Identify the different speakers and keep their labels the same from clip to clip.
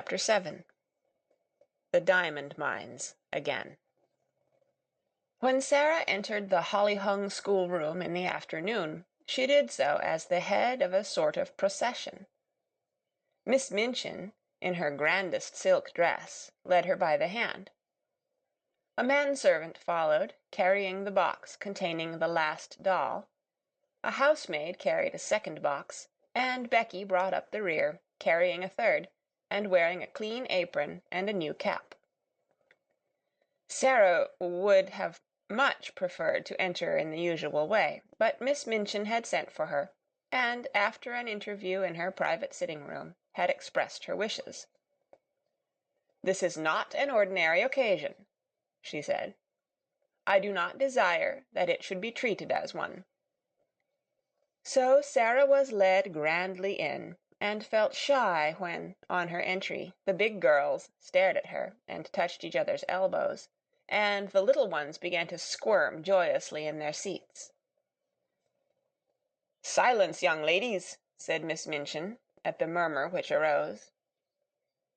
Speaker 1: Chapter 7. The Diamond Mines Again. When Sarah entered the holly-hung schoolroom in the afternoon, she did so as the head of a sort of procession. Miss Minchin, in her grandest silk dress, led her by the hand. A manservant followed, carrying the box containing the last doll. A housemaid carried a second box, and Becky brought up the rear, carrying a third, and wearing a clean apron and a new cap. Sarah would have much preferred to enter in the usual way, but Miss Minchin had sent for her, and, after an interview in her private sitting-room, had expressed her wishes. "This is not an ordinary occasion," she said. "I do not desire that it should be treated as one." So Sarah was led grandly in, and felt shy when, on her entry, the big girls stared at her and touched each other's elbows, and the little ones began to squirm joyously in their seats. "Silence, young ladies," said Miss Minchin, at the murmur which arose.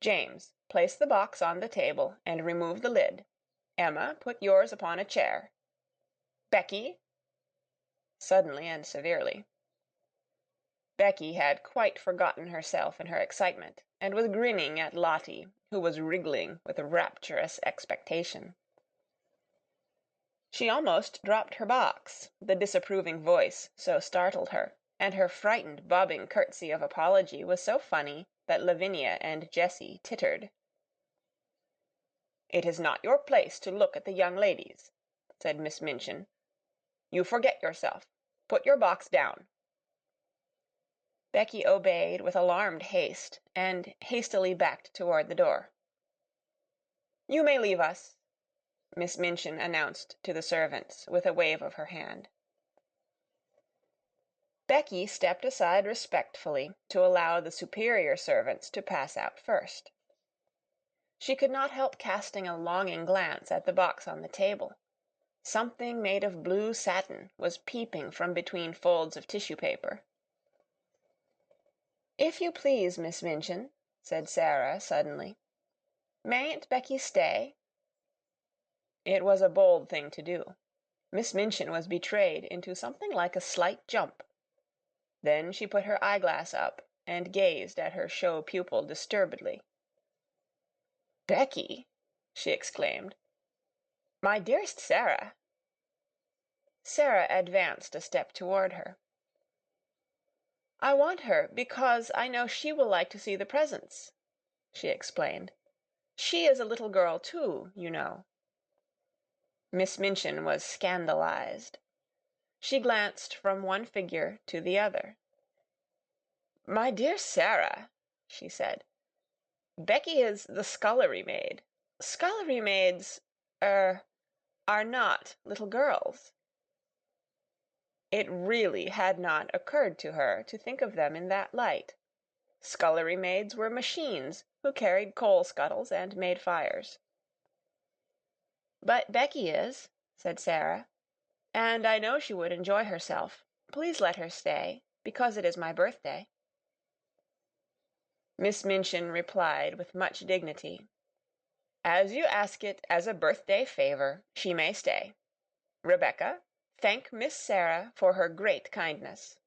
Speaker 1: "James, place the box on the table and remove the lid. Emma, put yours upon a chair. Becky," suddenly and severely. Becky had quite forgotten herself in her excitement, and was grinning at Lottie, who was wriggling with rapturous expectation. She almost dropped her box, the disapproving voice so startled her, and her frightened bobbing curtsy of apology was so funny that Lavinia and Jessie tittered. "It is not your place to look at the young ladies," said Miss Minchin. "You forget yourself. Put your box down." Becky obeyed with alarmed haste, and hastily backed toward the door. "You may leave us," Miss Minchin announced to the servants, with a wave of her hand. Becky stepped aside respectfully to allow the superior servants to pass out first. She could not help casting a longing glance at the box on the table. Something made of blue satin was peeping from between folds of tissue paper. "If you please, Miss Minchin," said Sarah suddenly, "mayn't Becky stay?" It was a bold thing to do. Miss Minchin was betrayed into something like a slight jump. Then she put her eyeglass up and gazed at her show pupil disturbedly. "Becky!" she exclaimed. "My dearest Sarah!" Sarah advanced a step toward her. "I want her because I know she will like to see the presents," she explained. "She is a little girl, too, you know." Miss Minchin was scandalized. She glanced from one figure to the other. "My dear Sarah," she said, "Becky is the scullery maid. Scullery maids—are not little girls." It really had not occurred to her to think of them in that light. Scullery maids were machines who carried coal scuttles and made fires. "But Becky is," said Sarah, "and I know she would enjoy herself. Please let her stay, because it is my birthday." Miss Minchin replied with much dignity, "As you ask it as a birthday favor, she may stay. Rebecca, thank Miss Sarah for her great kindness."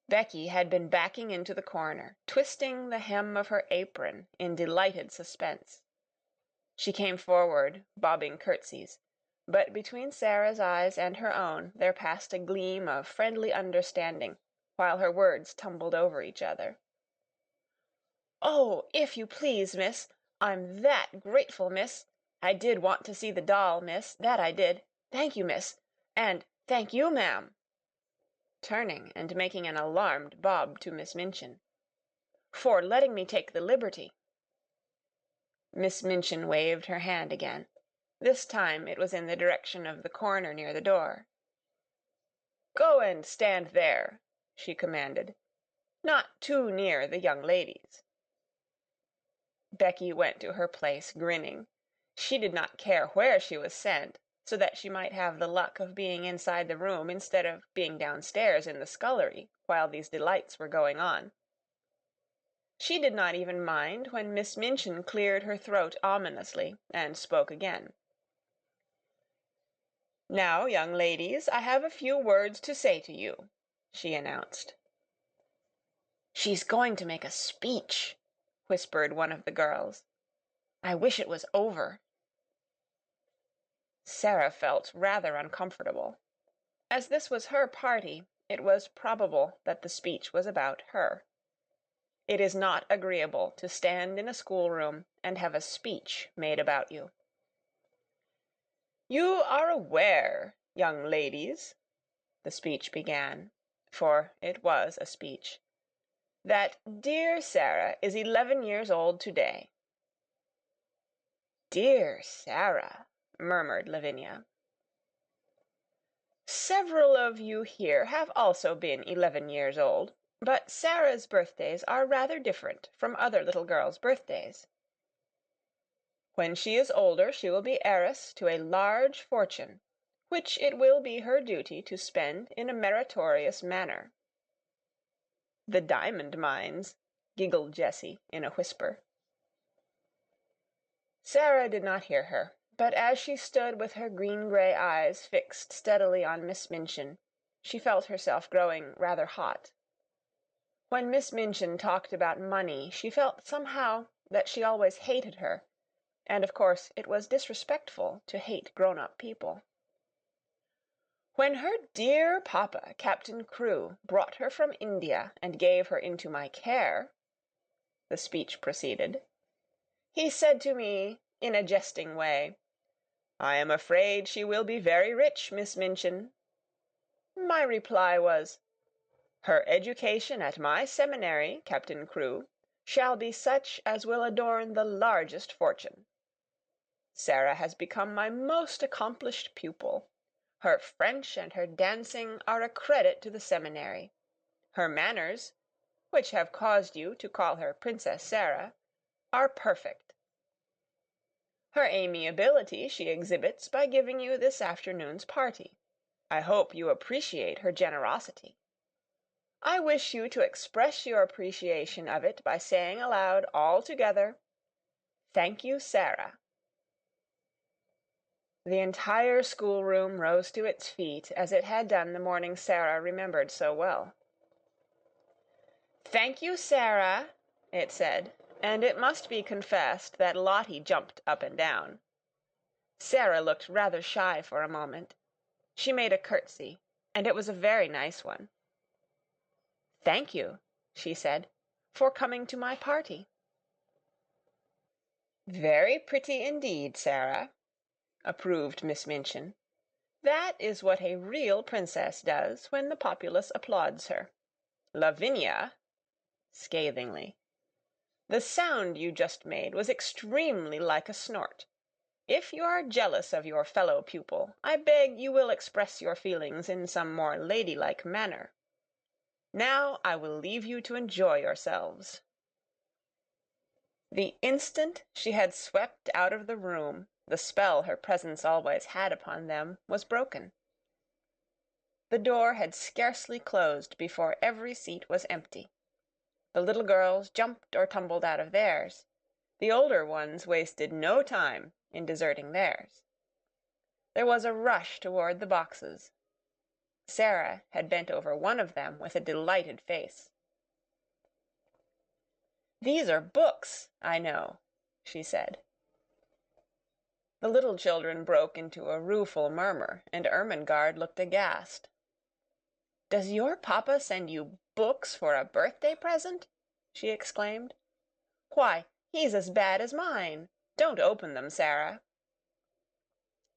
Speaker 1: Becky had been backing into the corner, twisting the hem of her apron in delighted suspense. She came forward, bobbing curtsies, but between Sarah's eyes and her own there passed a gleam of friendly understanding, while her words tumbled over each other. "Oh, if you please, miss, I'm that grateful, miss. I did want to see the doll, miss, that I did. Thank you, miss. And thank you, ma'am," turning and making an alarmed bob to Miss Minchin, "for letting me take the liberty." Miss Minchin waved her hand again. This time it was in the direction of the corner near the door. "Go and stand there," she commanded. "Not too near the young ladies." Becky went to her place, grinning. She did not care where she was sent, so that she might have the luck of being inside the room instead of being downstairs in the scullery while these delights were going on. She did not even mind when Miss Minchin cleared her throat ominously and spoke again. "Now, young ladies, I have a few words to say to you," she announced. "She's going to make a speech," whispered one of the girls. "I wish it was over." Sarah felt rather uncomfortable. As this was her party, it was probable that the speech was about her. It is not agreeable to stand in a schoolroom and have a speech made about you. "You are aware, young ladies," the speech began, for it was a speech, "that dear Sarah is 11 years old today." "Dear Sarah," murmured Lavinia. "Several of you here have also been 11 years old, but Sarah's birthdays are rather different from other little girls' birthdays. When she is older she will be heiress to a large fortune, which it will be her duty to spend in a meritorious manner." "The diamond mines," giggled Jessie in a whisper. Sarah did not hear her, but as she stood with her green-gray eyes fixed steadily on Miss Minchin, she felt herself growing rather hot. When Miss Minchin talked about money, she felt somehow that she always hated her, and of course it was disrespectful to hate grown-up people. "When her dear papa, Captain Crewe, brought her from India and gave her into my care," the speech proceeded, "he said to me, in a jesting way, 'I am afraid she will be very rich, Miss Minchin.' My reply was, 'Her education at my seminary, Captain Crewe, shall be such as will adorn the largest fortune. Sarah has become my most accomplished pupil. Her French and her dancing are a credit to the seminary. Her manners, which have caused you to call her Princess Sarah, are perfect. Her amiability she exhibits by giving you this afternoon's party. I hope you appreciate her generosity. I wish you to express your appreciation of it by saying aloud all together, 'Thank you, Sarah.'" The entire schoolroom rose to its feet as it had done the morning Sarah remembered so well. "Thank you, Sarah," it said, and it must be confessed that Lottie jumped up and down. Sarah looked rather shy for a moment. She made a curtsy, and it was a very nice one. "Thank you," she said, "for coming to my party." "Very pretty indeed, Sarah," approved Miss Minchin. "That is what a real princess does when the populace applauds her. Lavinia," scathingly, "the sound you just made was extremely like a snort. If you are jealous of your fellow pupil, I beg you will express your feelings in some more ladylike manner. Now I will leave you to enjoy yourselves." The instant she had swept out of the room, the spell her presence always had upon them was broken. The door had scarcely closed before every seat was empty. The little girls jumped or tumbled out of theirs. The older ones wasted no time in deserting theirs. There was a rush toward the boxes. Sarah had bent over one of them with a delighted face. "These are books, I know," she said. The little children broke into a rueful murmur, and Ermengarde looked aghast. "Does your papa send you books for a birthday present?" she exclaimed. "Why, he's as bad as mine. Don't open them, Sarah."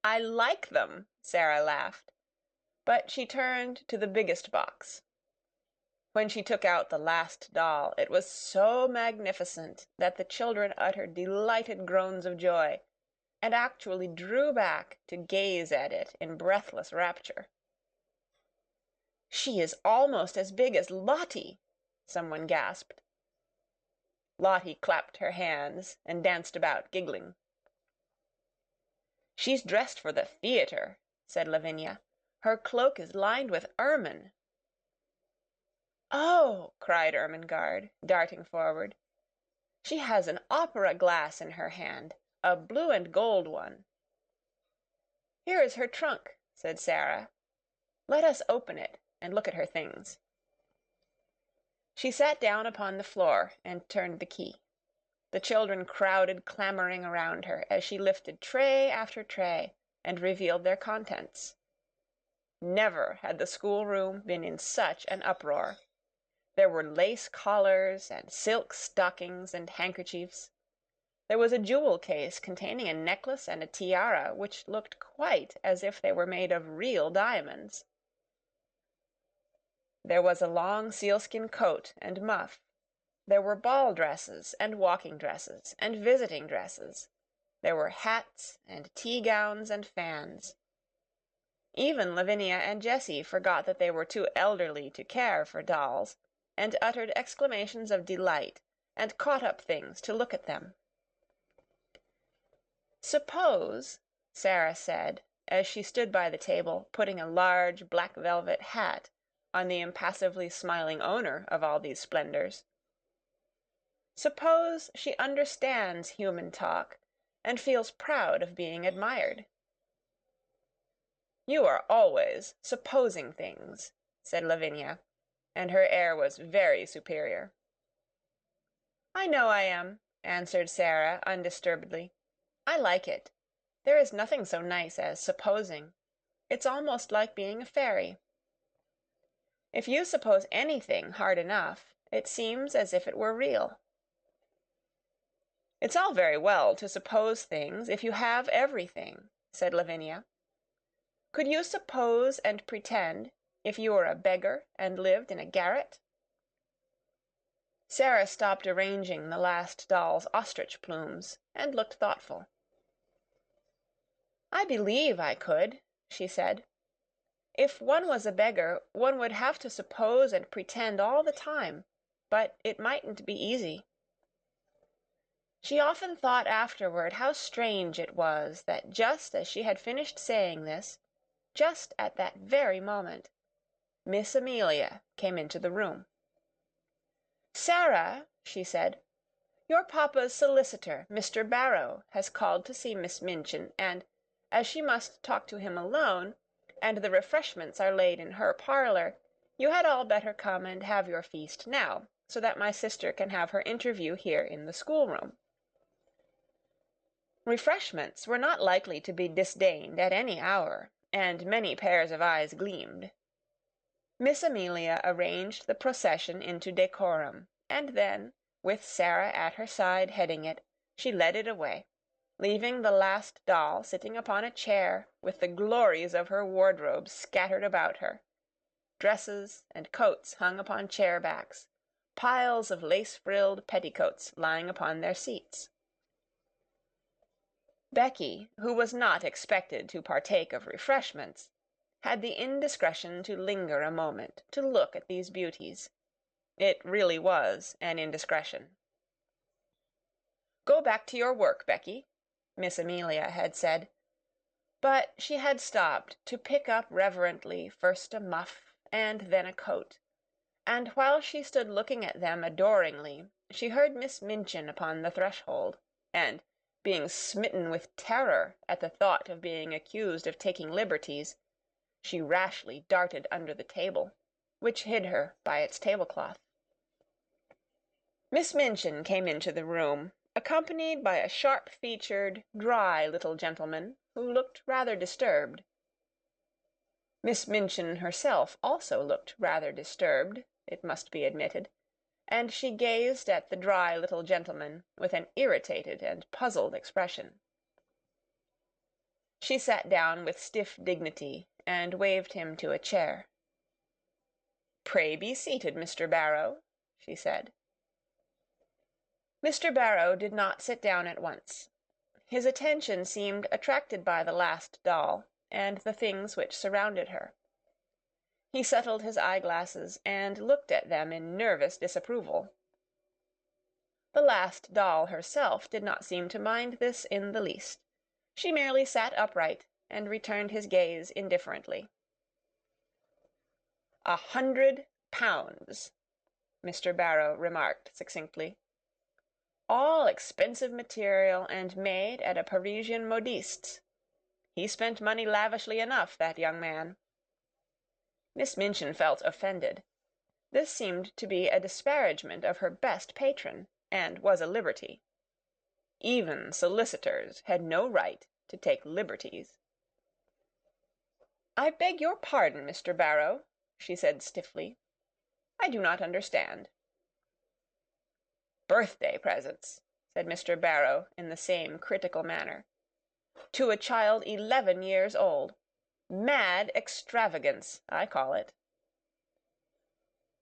Speaker 1: "I like them," Sarah laughed, but she turned to the biggest box. When she took out the last doll, it was so magnificent that the children uttered delighted groans of joy, and actually drew back to gaze at it in breathless rapture. "She is almost as big as Lottie," someone gasped. Lottie clapped her hands and danced about, giggling. "She's dressed for the theater," said Lavinia. "Her cloak is lined with ermine." "Oh!" cried Ermengarde, darting forward. She has an opera glass in her hand, a blue and gold one." "Here is her trunk," said Sarah. "Let us open it and look at her things." She sat down upon the floor and turned the key. The children crowded clamoring around her as she lifted tray after tray and revealed their contents. Never had the schoolroom been in such an uproar. There were lace collars and silk stockings and handkerchiefs. There was a jewel case containing a necklace and a tiara which looked quite as if they were made of real diamonds. There was a long sealskin coat and muff. There were ball dresses and walking dresses and visiting dresses. There were hats and tea gowns and fans. Even Lavinia and Jessie forgot that they were too elderly to care for dolls, and uttered exclamations of delight, and caught up things to look at them. "Suppose," Sarah said, as she stood by the table, putting a large black velvet hat on the impassively smiling owner of all these splendors, "suppose she understands human talk and feels proud of being admired." "You are always supposing things," said Lavinia, and her air was very superior. "I know I am," answered Sarah undisturbedly. "I like it. There is nothing so nice as supposing. It's almost like being a fairy. If you suppose anything hard enough, it seems as if it were real." "It's all very well to suppose things if you have everything," said Lavinia. "Could you suppose and pretend if you were a beggar and lived in a garret?" Sarah stopped arranging the last doll's ostrich plumes and looked thoughtful. "I believe I could," she said. "If one was a beggar, one would have to suppose and pretend all the time, but it mightn't be easy." She often thought afterward how strange it was that just as she had finished saying this, just at that very moment, Miss Amelia came into the room. "Sarah," she said, "your papa's solicitor, Mr. Barrow, has called to see Miss Minchin, and, as she must talk to him alone, and the refreshments are laid in her parlour, you had all better come and have your feast now, so that my sister can have her interview here in the schoolroom." Refreshments were not likely to be disdained at any hour, and many pairs of eyes gleamed. Miss Amelia arranged the procession into decorum, and then, with Sarah at her side heading it, she led it away, leaving the last doll sitting upon a chair with the glories of her wardrobe scattered about her. Dresses and coats hung upon chair backs, piles of lace-frilled petticoats lying upon their seats. Becky, who was not expected to partake of refreshments, had the indiscretion to linger a moment to look at these beauties. It really was an indiscretion. "Go back to your work, Becky," Miss Amelia had said, but she had stopped to pick up reverently first a muff and then a coat, and while she stood looking at them adoringly, she heard Miss Minchin upon the threshold, and, being smitten with terror at the thought of being accused of taking liberties, she rashly darted under the table, which hid her by its tablecloth. Miss Minchin came into the room, accompanied by a sharp-featured, dry little gentleman who looked rather disturbed. Miss Minchin herself also looked rather disturbed, it must be admitted, and she gazed at the dry little gentleman with an irritated and puzzled expression. She sat down with stiff dignity and waved him to a chair. "Pray be seated, Mr. Barrow," she said. Mr. Barrow did not sit down at once. His attention seemed attracted by the last doll and the things which surrounded her. He settled his eyeglasses and looked at them in nervous disapproval. The last doll herself did not seem to mind this in the least. She merely sat upright and returned his gaze indifferently. £100, Mr. Barrow remarked succinctly. All expensive material and made at a Parisian modiste's. He spent money lavishly enough, that young man." Miss Minchin felt offended. This seemed to be a disparagement of her best patron, and was a liberty. Even solicitors had no right to take liberties. "I beg your pardon, Mr. Barrow," she said stiffly. "I do not understand." "Birthday presents," said Mr. Barrow in the same critical manner. "To a child 11 years old. Mad extravagance, I call it."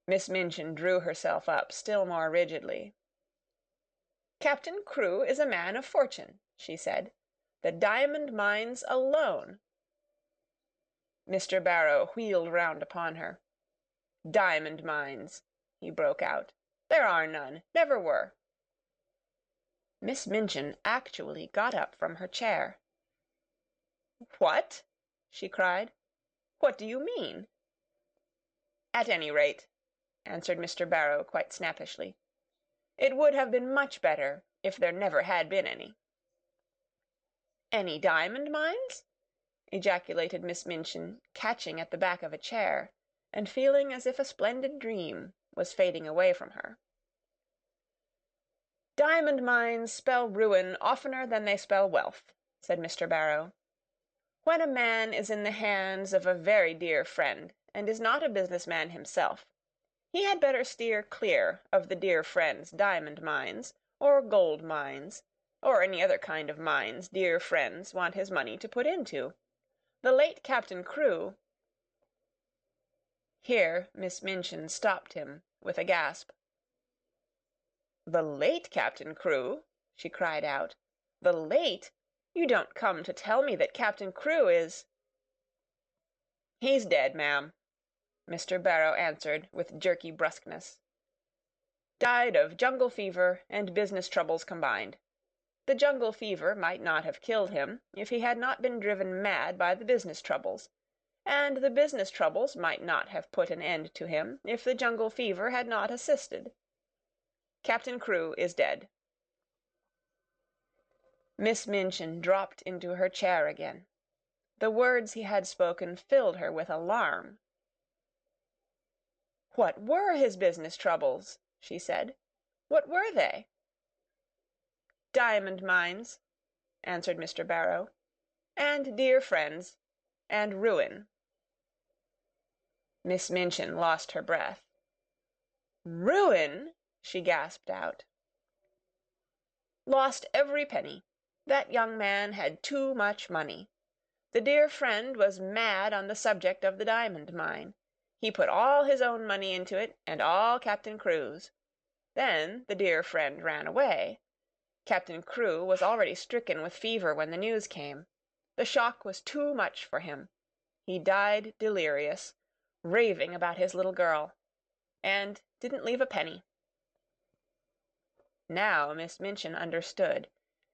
Speaker 1: Miss Minchin drew herself up still more rigidly. "Captain Crewe is a man of fortune," she said. "The diamond mines alone—" Mr. Barrow wheeled round upon her. "Diamond mines!" he broke out. "There are none. Never were." Miss Minchin actually got up from her chair. "What?" she cried. "What do you mean?" "At any rate," answered Mr. Barrow quite snappishly, "it would have been much better if there never had been any." "Any diamond mines?" ejaculated Miss Minchin, catching at the back of a chair, and feeling as if a splendid dream was fading away from her. "Diamond mines spell ruin oftener than they spell wealth," said Mr. Barrow. "When a man is in the hands of a very dear friend, and is not a businessman himself, he had better steer clear of the dear friend's diamond mines, or gold mines, or any other kind of mines dear friends want his money to put into. The late Captain Crewe—" Here Miss Minchin stopped him with a gasp. "The late Captain Crewe?" she cried out. "The late? You don't come to tell me that Captain Crewe is—" "He's dead, ma'am," Mr. Barrow answered with jerky brusqueness. "Died of jungle fever and business troubles combined. The jungle fever might not have killed him if he had not been driven mad by the business troubles, and the business troubles might not have put an end to him if the jungle fever had not assisted. Captain Crewe is dead." Miss Minchin dropped into her chair again. The words he had spoken filled her with alarm. "What were his business troubles?" she said. "What were they?" "Diamond mines," answered Mr. Barrow, "and dear friends, and ruin." Miss Minchin lost her breath. "Ruin!" she gasped out. "Lost every penny. That young man had too much money. The dear friend was mad on the subject of the diamond mine. He put all his own money into it, and all Captain Crewe's. Then the dear friend ran away. Captain Crewe was already stricken with fever when the news came. The shock was too much for him. He died delirious, raving about his little girl, and didn't leave a penny." Now Miss Minchin understood,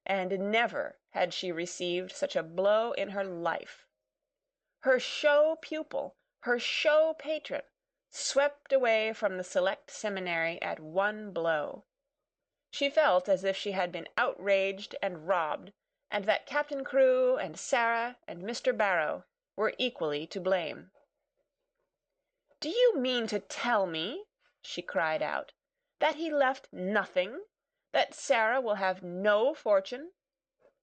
Speaker 1: and never had she received such a blow in her life. Her show pupil, her show patron, swept away from the select seminary at one blow. She felt as if she had been outraged and robbed, and that Captain Crewe and Sarah and Mr. Barrow were equally to blame. "Do you mean to tell me," she cried out, "that he left nothing? That Sarah will have no fortune?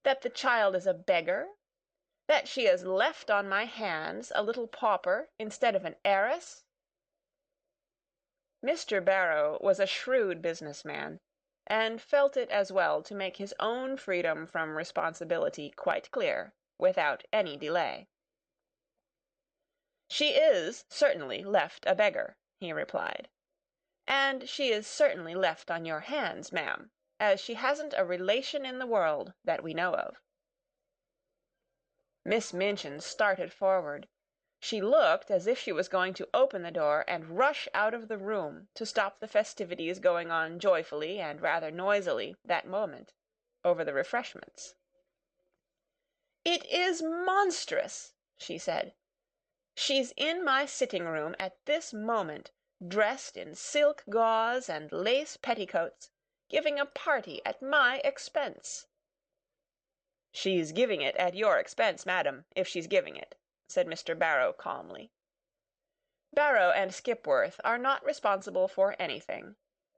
Speaker 1: That the child is a beggar? That she is left on my hands a little pauper instead of an heiress?" Mr. Barrow was a shrewd businessman, and felt it as well to make his own freedom from responsibility quite clear, without any delay. "She is certainly left a beggar," he replied. "And she is certainly left on your hands, ma'am, as she hasn't a relation in the world that we know of." Miss Minchin started forward. She looked as if she was going to open the door and rush out of the room to stop the festivities going on joyfully and rather noisily that moment over the refreshments. "It is monstrous!" she said. "She's in my sitting-room at this moment, dressed in silk gauze and lace petticoats, giving a party at my expense." "She's giving it at your expense, madam, if she's giving it," said Mr. Barrow calmly. "Barrow and Skipworth are not responsible for anything.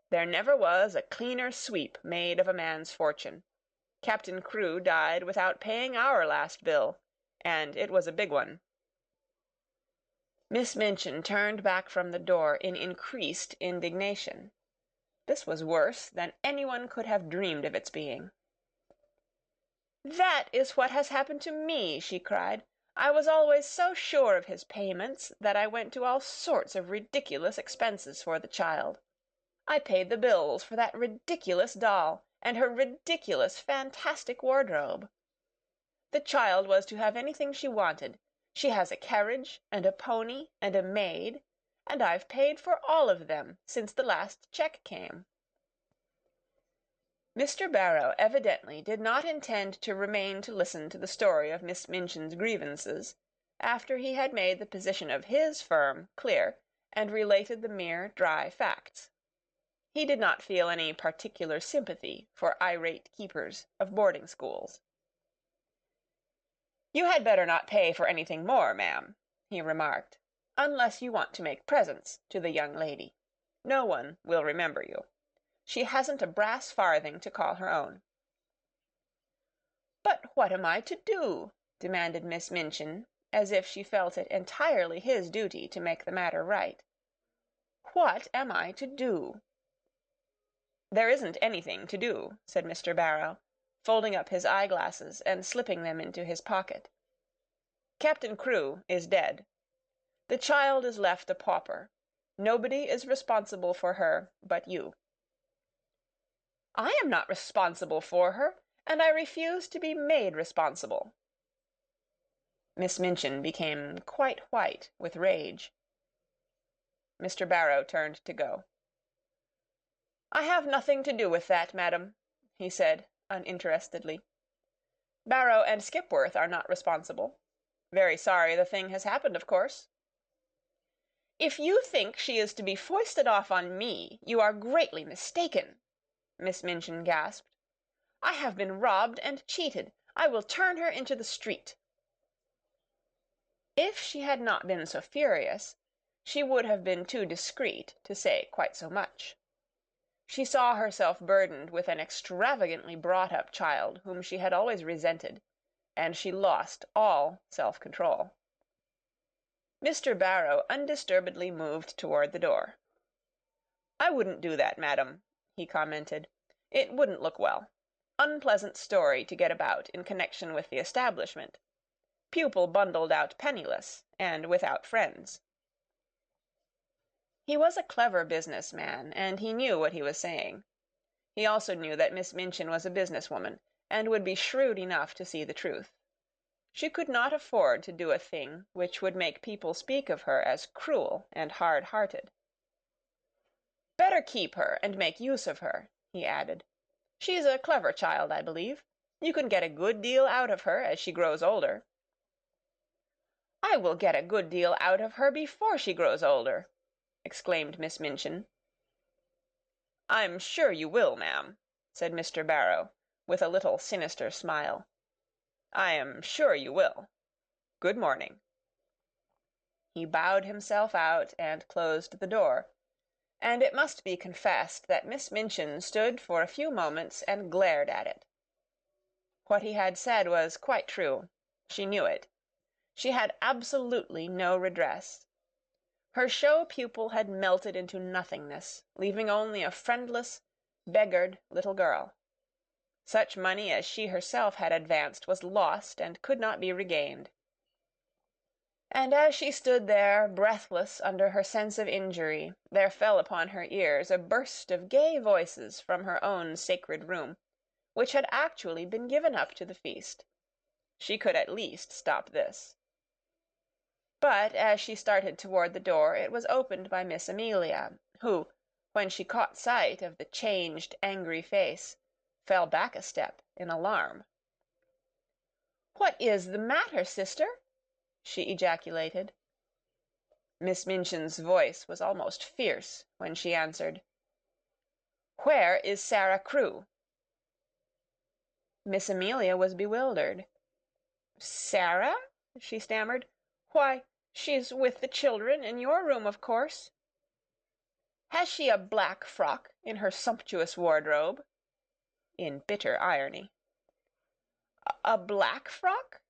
Speaker 1: There never was a cleaner sweep made of a man's fortune. Captain Crewe died without paying our last bill, and it was a big one." Miss Minchin turned back from the door in increased indignation. This was worse than anyone could have dreamed of its being. "That is what has happened to me," she cried. "I was always so sure of his payments that I went to all sorts of ridiculous expenses for the child. I paid the bills for that ridiculous doll and her ridiculous, fantastic wardrobe. The child was to have anything she wanted. She has a carriage and a pony and a maid, and I've paid for all of them since the last cheque came." Mr. Barrow evidently did not intend to remain to listen to the story of Miss Minchin's grievances, after he had made the position of his firm clear and related the mere dry facts. He did not feel any particular sympathy for irate keepers of boarding schools. "You had better not pay for anything more, ma'am," he remarked, "unless you want to make presents to the young lady. No one will remember you. She hasn't a brass farthing to call her own." "But what am I to do?" demanded Miss Minchin, as if she felt it entirely his duty to make the matter right. "What am I to do?" "There isn't anything to do," said Mr. Barrow, folding up his eyeglasses and slipping them into his pocket. "Captain Crewe is dead. The child is left a pauper. Nobody is responsible for her but you." "I am not responsible for her, and I refuse to be made responsible." Miss Minchin became quite white with rage. Mr. Barrow turned to go. "I have nothing to do with that, madam," he said uninterestedly. "Barrow and Skipworth are not responsible. Very sorry the thing has happened, of course." "If you think she is to be foisted off on me, you are greatly mistaken," Miss Minchin gasped. "I have been robbed and cheated. I will turn her into the street." If she had not been so furious, she would have been too discreet to say quite so much. She saw herself burdened with an extravagantly brought-up child whom she had always resented, and she lost all self-control. Mr. Barrow undisturbedly moved toward the door. "I wouldn't do that, madam," he commented. "It wouldn't look well. Unpleasant story to get about in connection with the establishment. Pupil bundled out penniless and without friends." He was a clever businessman, and he knew what he was saying. He also knew that Miss Minchin was a businesswoman, and would be shrewd enough to see the truth. She could not afford to do a thing which would make people speak of her as cruel and hard-hearted. "Better keep her and make use of her," he added. "She's a clever child, I believe. You can get a good deal out of her as she grows older." "I will get a good deal out of her before she grows older," exclaimed Miss Minchin. "I'm sure you will, ma'am," said Mr. Barrow, with a little sinister smile. "I am sure you will. Good morning." He bowed himself out and closed the door, and it must be confessed that Miss Minchin stood for a few moments and glared at it. What he had said was quite true. She knew it. She had absolutely no redress. Her show pupil had melted into nothingness, leaving only a friendless, beggared little girl. Such money as she herself had advanced was lost and could not be regained. And as she stood there, breathless under her sense of injury, there fell upon her ears a burst of gay voices from her own sacred room, which had actually been given up to the feast. She could at least stop this. But as she started toward the door, it was opened by Miss Amelia, who, when she caught sight of the changed, angry face, fell back a step in alarm. "What is the matter, sister?" she ejaculated. Miss Minchin's voice was almost fierce when she answered, Where is Sarah Crewe?" Miss Amelia was bewildered. "Sarah?" she stammered. "Why, she's with the children in your room, of course." "Has she a black frock in her sumptuous wardrobe?" in bitter irony. "A black frock?"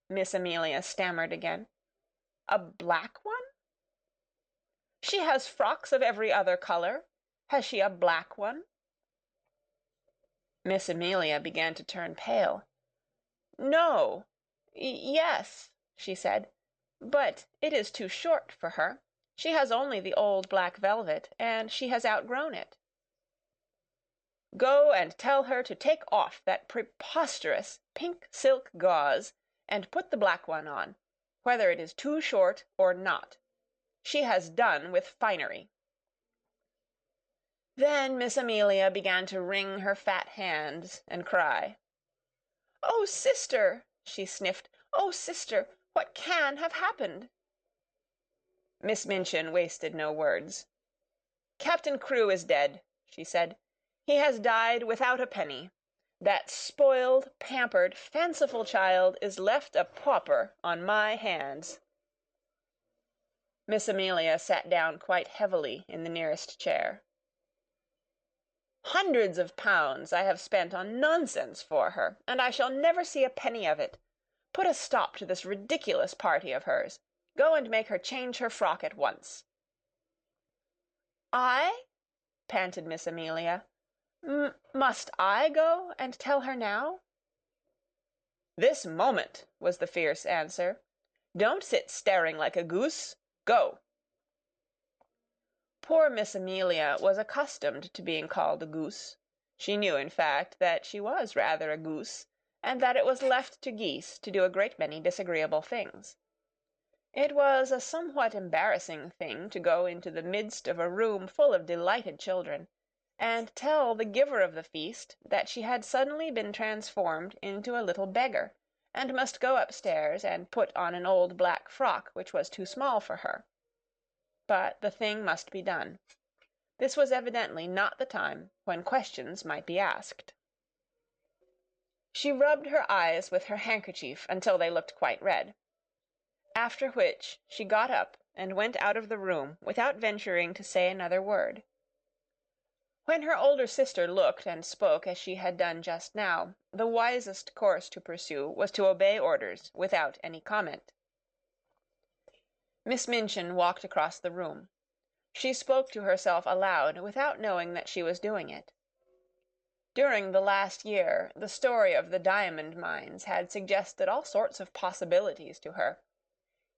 Speaker 1: Miss Amelia stammered again. "A black one?" "She has frocks of every other color. Has she a black one?" Miss Amelia began to turn pale. "No. Yes," she said, "but it is too short for her. She has only the old black velvet, and she has outgrown it." "Go and tell her to take off that preposterous pink silk gauze and put the black one on, whether it is too short or not. She has done with finery." Then Miss Amelia began to wring her fat hands and cry. "Oh, sister!" she sniffed. "Oh, sister! What can have happened?" Miss Minchin wasted no words. "Captain Crewe is dead," she said. "He has died without a penny. That spoiled, pampered, fanciful child is left a pauper on my hands." Miss Amelia sat down quite heavily in the nearest chair. "Hundreds of pounds I have spent on nonsense for her, and I shall never see a penny of it. Put a stop to this ridiculous party of hers. Go and make her change her frock at once." "I?" panted Miss Amelia. "Must I go and tell her now?" "This moment," was the fierce answer. "Don't sit staring like a goose. Go!" Poor Miss Amelia was accustomed to being called a goose. She knew, in fact, that she was rather a goose, and that it was left to geese to do a great many disagreeable things. It was a somewhat embarrassing thing to go into the midst of a room full of delighted children, and tell the giver of the feast that she had suddenly been transformed into a little beggar, and must go upstairs and put on an old black frock which was too small for her. But the thing must be done. This was evidently not the time when questions might be asked. She rubbed her eyes with her handkerchief until they looked quite red. After which she got up and went out of the room without venturing to say another word. When her older sister looked and spoke as she had done just now, the wisest course to pursue was to obey orders without any comment. Miss Minchin walked across the room. She spoke to herself aloud without knowing that she was doing it. During the last year, the story of the diamond mines had suggested all sorts of possibilities to her.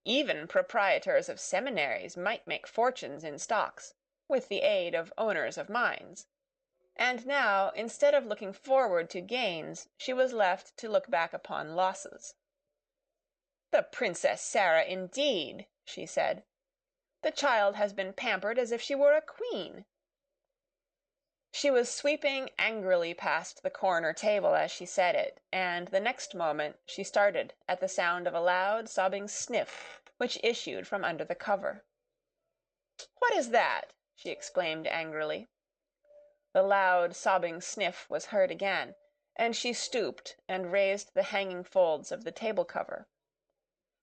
Speaker 1: Even proprietors of seminaries might make fortunes in stocks, with the aid of owners of mines. And now, instead of looking forward to gains, she was left to look back upon losses. "The Princess Sarah, indeed!" she said. "The child has been pampered as if she were a queen." She was sweeping angrily past the corner table as she said it, and the next moment she started at the sound of a loud, sobbing sniff which issued from under the cover. "What is that?" she exclaimed angrily. The loud, sobbing sniff was heard again, and she stooped and raised the hanging folds of the table cover.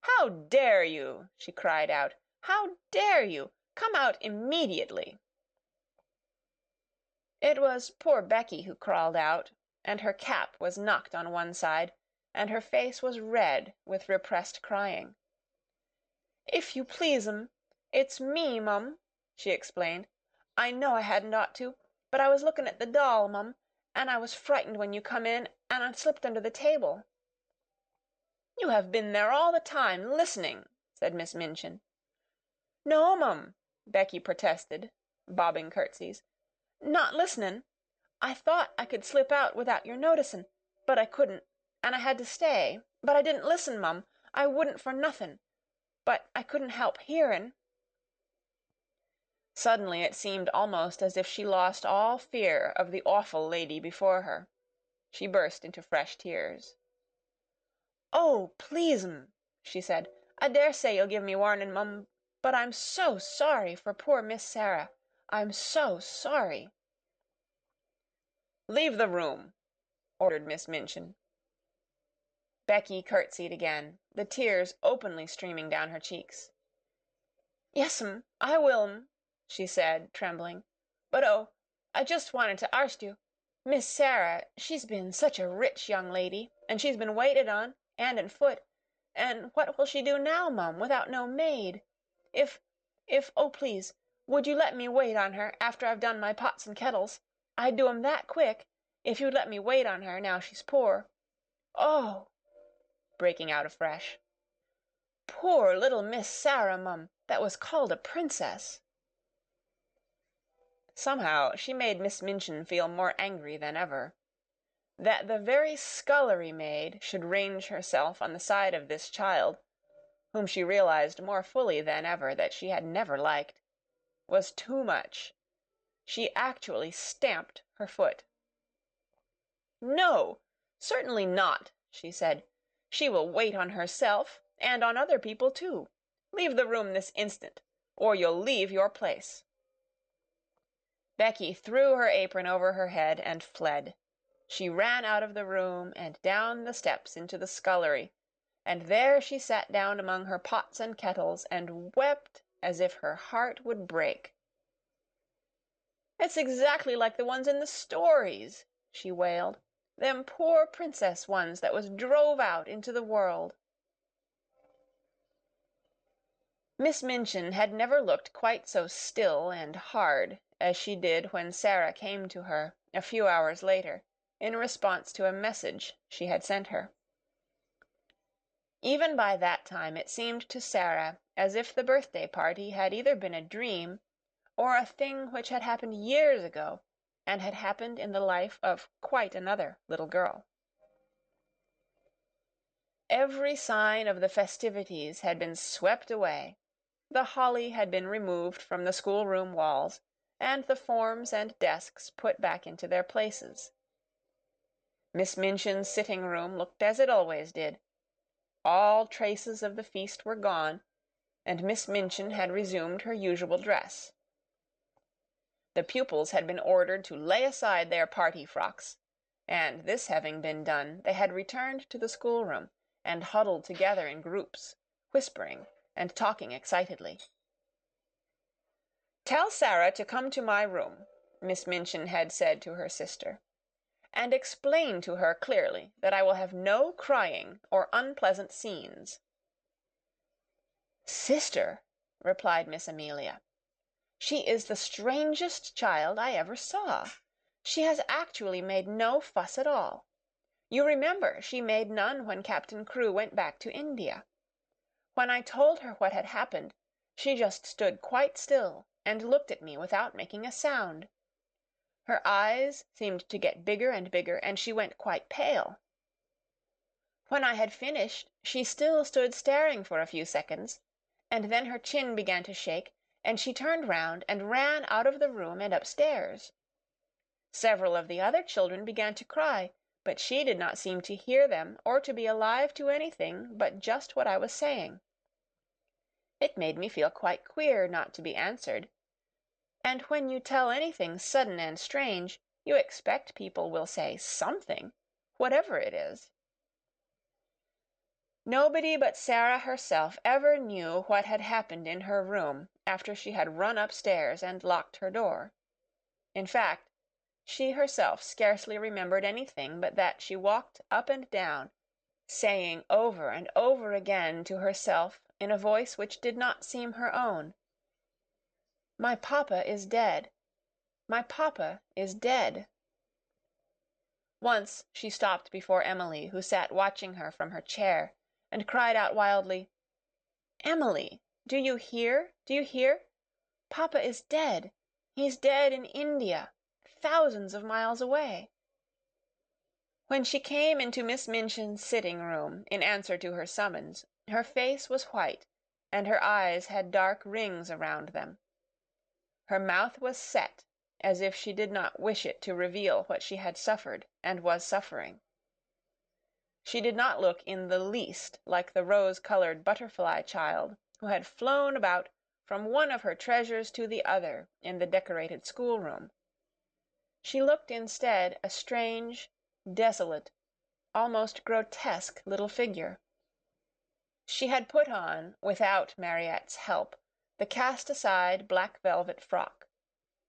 Speaker 1: "How dare you?" she cried out. "How dare you? Come out immediately!" It was poor Becky who crawled out, and her cap was knocked on one side, and her face was red with repressed crying. "If you please, it's me, mum," she explained. "I know I hadn't ought to, but I was looking at the doll, mum, and I was frightened when you come in, and I slipped under the table." "You have been there all the time, listening," said Miss Minchin. "No, mum," Becky protested, bobbing curtsies. "Not listenin'. I thought I could slip out without your noticin', but I couldn't, and I had to stay. But I didn't listen, mum. I wouldn't for nothin'. But I couldn't help hearin'." Suddenly it seemed almost as if she lost all fear of the awful lady before her. She burst into fresh tears. "Oh, please, she said. "I dare say you'll give me warnin', mum, but I'm so sorry for poor Miss Sarah. I'm so sorry." Leave the room, ordered Miss Minchin. Becky curtsied again, the tears openly streaming down her cheeks. "Yes'm, I will'm," she said, trembling. "But oh, I just wanted to arst you. Miss Sarah, she's been such a rich young lady, and she's been waited on, 'and and foot, and what will she do now, mum, without no maid? If, oh, please, would you let me wait on her after I've done my pots and kettles? I'd do 'em that quick, if you'd let me wait on her now she's poor. Oh!" breaking out afresh. "Poor little Miss Sarah, mum, that was called a princess." Somehow she made Miss Minchin feel more angry than ever. That the very scullery maid should range herself on the side of this child, whom she realized more fully than ever that she had never liked, was too much. She actually stamped her foot. "No, certainly not," she said. "She will wait on herself, and on other people, too. Leave the room this instant, or you'll leave your place." Becky threw her apron over her head and fled. She ran out of the room and down the steps into the scullery, and there she sat down among her pots and kettles and wept as if her heart would break. "It's exactly like the ones in the stories," she wailed. "Them poor princess ones that was drove out into the world." Miss Minchin had never looked quite so still and hard as she did when Sarah came to her, a few hours later, in response to a message she had sent her. Even by that time it seemed to Sarah as if the birthday party had either been a dream or a thing which had happened years ago and had happened in the life of quite another little girl. Every sign of the festivities had been swept away. The holly had been removed from the schoolroom walls, and the forms and desks put back into their places. Miss Minchin's sitting room looked as it always did. All traces of the feast were gone, and Miss Minchin had resumed her usual dress. The pupils had been ordered to lay aside their party frocks, and this having been done, they had returned to the schoolroom and huddled together in groups, whispering and talking excitedly. "Tell Sarah to come to my room," Miss Minchin had said to her sister, "and explain to her clearly that I will have no crying or unpleasant scenes." "Sister," replied Miss Amelia, "she is the strangest child I ever saw. She has actually made no fuss at all. You remember she made none when Captain Crewe went back to India. When I told her what had happened, she just stood quite still and looked at me without making a sound. Her eyes seemed to get bigger and bigger, and she went quite pale. When I had finished, she still stood staring for a few seconds, and then her chin began to shake, and she turned round and ran out of the room and upstairs. Several of the other children began to cry, but she did not seem to hear them or to be alive to anything but just what I was saying. It made me feel quite queer not to be answered. And when you tell anything sudden and strange, you expect people will say something, whatever it is." Nobody but Sarah herself ever knew what had happened in her room after she had run upstairs and locked her door. In fact, she herself scarcely remembered anything but that she walked up and down, saying over and over again to herself in a voice which did not seem her own, "My papa is dead. My papa is dead." Once she stopped before Emily, who sat watching her from her chair, and cried out wildly, "Emily, do you hear? Do you hear? Papa is dead. He's dead in India, thousands of miles away." When she came into Miss Minchin's sitting room in answer to her summons, her face was white, and her eyes had dark rings around them. Her mouth was set, as if she did not wish it to reveal what she had suffered and was suffering. She did not look in the least like the rose-colored butterfly child who had flown about from one of her treasures to the other in the decorated schoolroom. She looked instead a strange, desolate, almost grotesque little figure. She had put on, without Mariette's help, the cast-aside black velvet frock.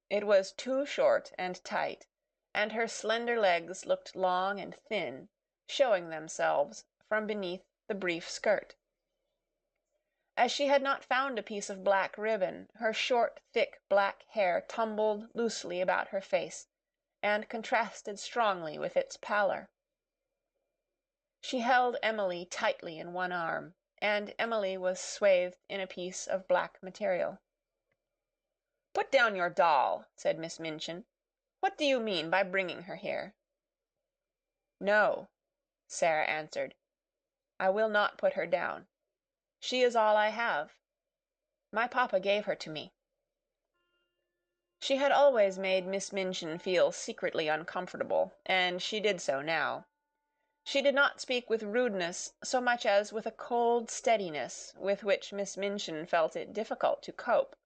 Speaker 1: It was too short and tight, and her slender legs looked long and thin, showing themselves from beneath the brief skirt. As she had not found a piece of black ribbon, her short, thick black hair tumbled loosely about her face, and contrasted strongly with its pallor. She held Emily tightly in one arm, and Emily was swathed in a piece of black material. "Put down your doll," said Miss Minchin. "What do you mean by bringing her here?" "No," Sarah answered. "I will not put her down. She is all I have. My papa gave her to me." She had always made Miss Minchin feel secretly uncomfortable, and she did so now. She did not speak with rudeness so much as with a cold steadiness with which Miss Minchin felt it difficult to cope,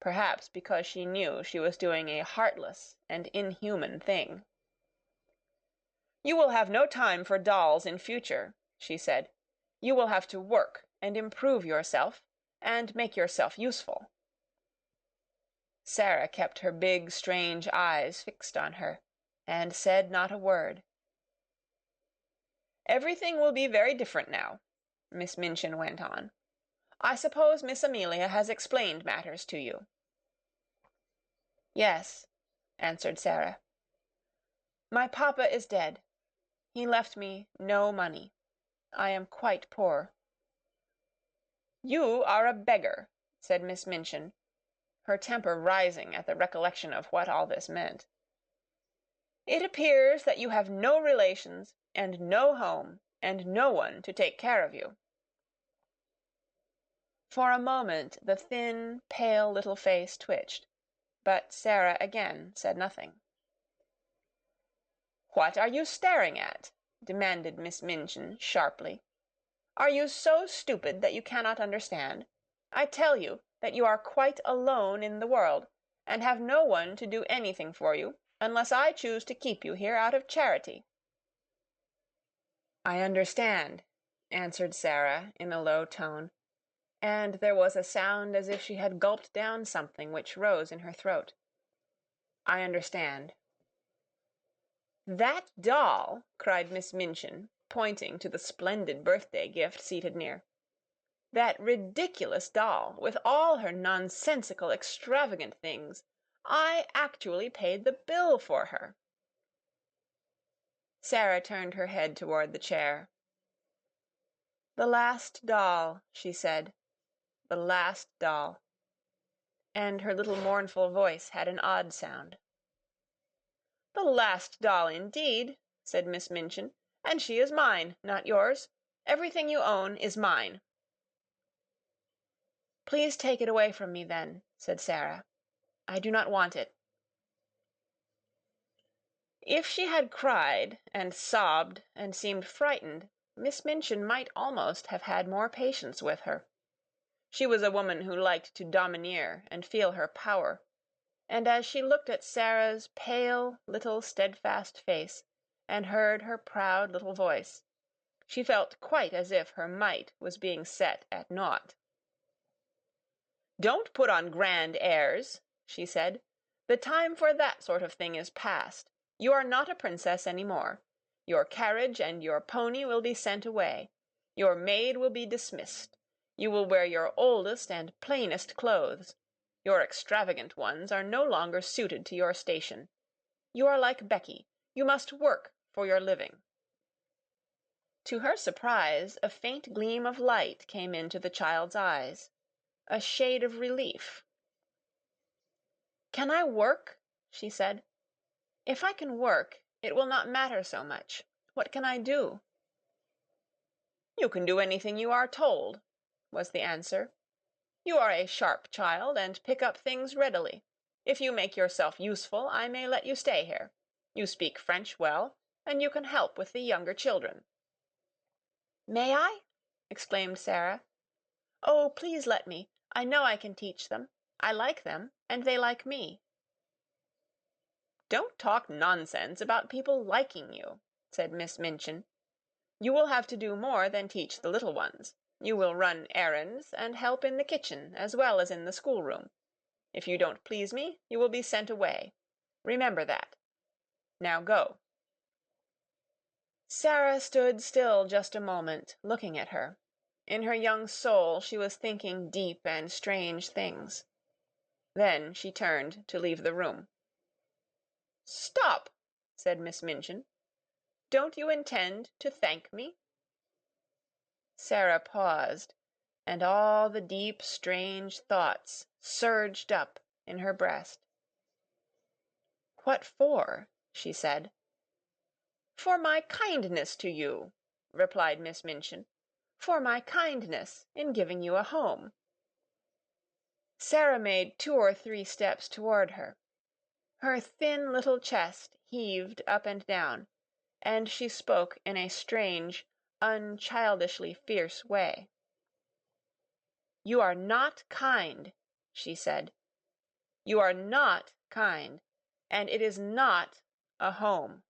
Speaker 1: perhaps because she knew she was doing a heartless and inhuman thing. "You will have no time for dolls in future," she said. "You will have to work and improve yourself, and make yourself useful." Sarah kept her big, strange eyes fixed on her, and said not a word. "Everything will be very different now," Miss Minchin went on. "I suppose Miss Amelia has explained matters to you." "Yes," answered Sarah. "My papa is dead. He left me no money. I am quite poor." "You are a beggar," said Miss Minchin, her temper rising at the recollection of what all this meant. "It appears that you have no relations, and no home, and no one to take care of you." For a moment the thin, pale little face twitched, but Sarah again said nothing. "What are you staring at?" demanded Miss Minchin sharply. "Are you so stupid that you cannot understand? I tell you that you are quite alone in the world, and have no one to do anything for you, unless I choose to keep you here out of charity." "I understand," answered Sarah in a low tone, and there was a sound as if she had gulped down something which rose in her throat. "I understand." "That doll!" cried Miss Minchin, pointing to the splendid birthday gift seated near. "That ridiculous doll, with all her nonsensical, extravagant things. I actually paid the bill for her." Sarah turned her head toward the chair. "The last doll," she said. "The last doll." And her little mournful voice had an odd sound. "The last doll, indeed," said Miss Minchin. "And she is mine, not yours. Everything you own is mine." "Please take it away from me, then," said Sarah. "I do not want it." If she had cried and sobbed and seemed frightened, Miss Minchin might almost have had more patience with her. She was a woman who liked to domineer and feel her power, and as she looked at Sarah's pale, little, steadfast face, and heard her proud little voice, she felt quite as if her might was being set at naught. "Don't put on grand airs," she said. "The time for that sort of thing is past. You are not a princess any more. Your carriage and your pony will be sent away. Your maid will be dismissed. You will wear your oldest and plainest clothes. Your extravagant ones are no longer suited to your station. You are like Becky. You must work for your living." To her surprise, a faint gleam of light came into the child's eyes, a shade of relief. "Can I work?" she said. "If I can work, it will not matter so much. What can I do?" "You can do anything you are told," was the answer. "You are a sharp child, and pick up things readily. If you make yourself useful, I may let you stay here. You speak French well, and you can help with the younger children." "May I?" exclaimed Sarah. "Oh, please let me. I know I can teach them. I like them, and they like me." "Don't talk nonsense about people liking you," said Miss Minchin. "You will have to do more than teach the little ones. You will run errands and help in the kitchen as well as in the schoolroom. If you don't please me, you will be sent away. Remember that. Now go." Sarah stood still just a moment, looking at her. In her young soul she was thinking deep and strange things. Then she turned to leave the room. "Stop!" said Miss Minchin. "Don't you intend to thank me?" Sarah paused, and all the deep, strange thoughts surged up in her breast. "What for?" she said. "For my kindness to you," replied Miss Minchin. "For my kindness in giving you a home." Sarah made 2 or 3 steps toward her. Her thin little chest heaved up and down, and she spoke in a strange, unchildishly fierce way. "You are not kind," she said. "You are not kind, and it is not a home."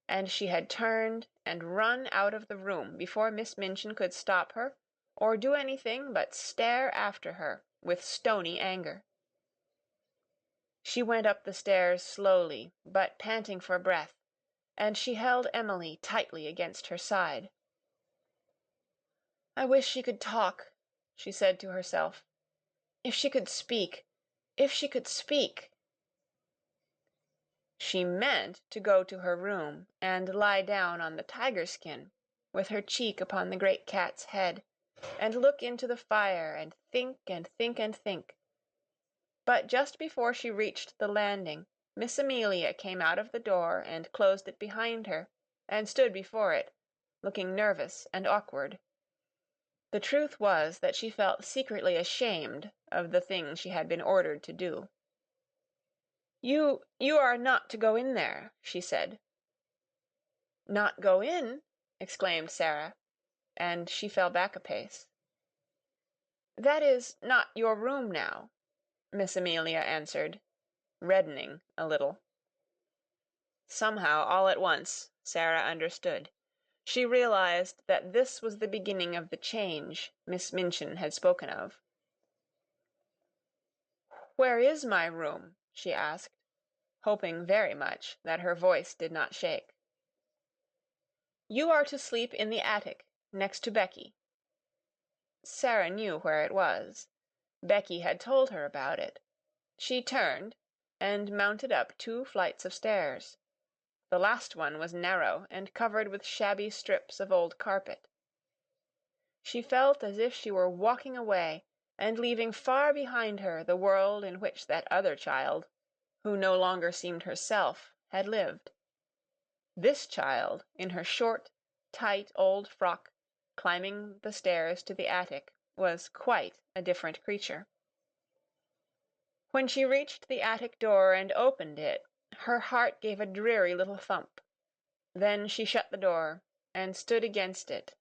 Speaker 1: And she had turned and run out of the room before Miss Minchin could stop her or do anything but stare after her with stony anger. She went up the stairs slowly, but panting for breath, and she held Emily tightly against her side. "I wish she could talk," she said to herself. "If she could speak! If she could speak!" She meant to go to her room and lie down on the tiger skin, with her cheek upon the great cat's head, and look into the fire and think and think and think. But just before she reached the landing, Miss Amelia came out of the door and closed it behind her, and stood before it, looking nervous and awkward. The truth was that she felt secretly ashamed of the thing she had been ordered to do. You are not to go in there," she said. "Not go in?" exclaimed Sarah, and she fell back a pace. "That is not your room now," Miss Amelia answered, reddening a little. Somehow, all at once, Sarah understood. She realized that this was the beginning of the change Miss Minchin had spoken of. "Where is my room?" she asked, hoping very much that her voice did not shake. "You are to sleep in the attic, next to Becky." Sarah knew where it was. Becky had told her about it. She turned, and mounted up 2 flights of stairs. The last one was narrow and covered with shabby strips of old carpet. She felt as if she were walking away, and leaving far behind her the world in which that other child, who no longer seemed herself, had lived. This child, in her short, tight old frock, climbing the stairs to the attic, was quite a different creature. When she reached the attic door and opened it, her heart gave a dreary little thump. Then she shut the door, and stood against it,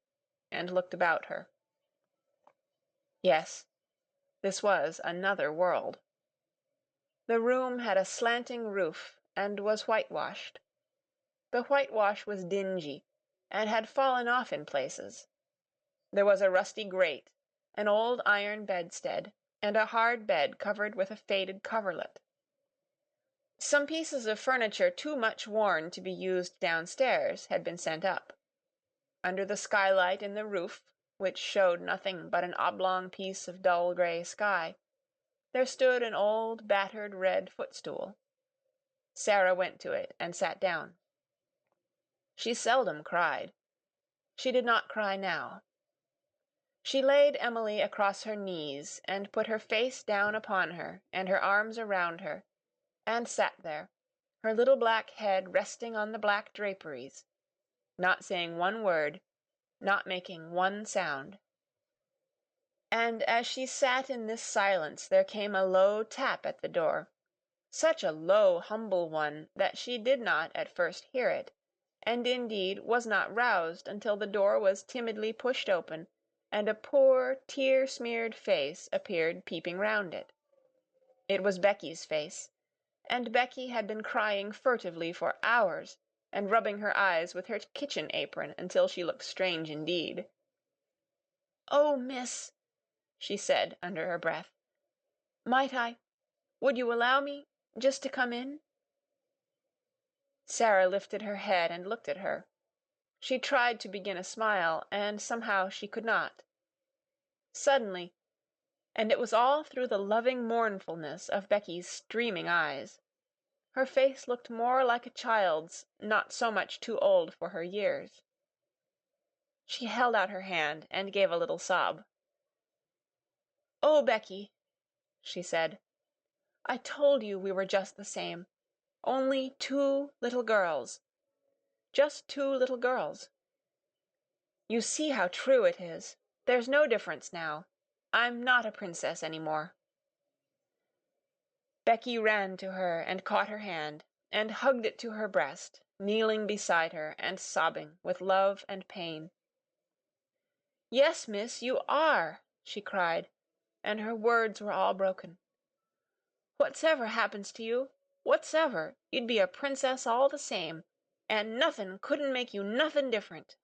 Speaker 1: and looked about her. Yes, this was another world. The room had a slanting roof, and was whitewashed. The whitewash was dingy, and had fallen off in places. There was a rusty grate, an old iron bedstead, and a hard bed covered with a faded coverlet. Some pieces of furniture too much worn to be used downstairs had been sent up. Under the skylight in the roof, which showed nothing but an oblong piece of dull gray sky, there stood an old battered red footstool. Sarah went to it and sat down. She seldom cried. She did not cry now. She laid Emily across her knees, and put her face down upon her and her arms around her, and sat there, her little black head resting on the black draperies, not saying one word, not making one sound. And as she sat in this silence there came a low tap at the door, such a low, humble one that she did not at first hear it, and indeed was not roused until the door was timidly pushed open, and a poor, tear-smeared face appeared peeping round it. It was Becky's face, And Becky had been crying furtively for hours, and rubbing her eyes with her kitchen apron until she looked strange indeed. "Oh, miss," she said under her breath, would you allow me just to come in?" Sarah lifted her head and looked at her. She tried to begin a smile, and somehow she could not. Suddenly, and it was all through the loving mournfulness of Becky's streaming eyes, her face looked more like a child's not so much too old for her years. She held out her hand and gave a little sob. "Oh, Becky," she said, "I told you we were just the same. Only two little girls. Just two little girls. You see how true it is. There's no difference now. I'm not a princess any more." Becky ran to her and caught her hand, and hugged it to her breast, kneeling beside her and sobbing with love and pain. "Yes, miss, you are," she cried, and her words were all broken. "Whatsever happens to you, whatsever, you'd be a princess all the same, and nothin' couldn't make you nothin' different.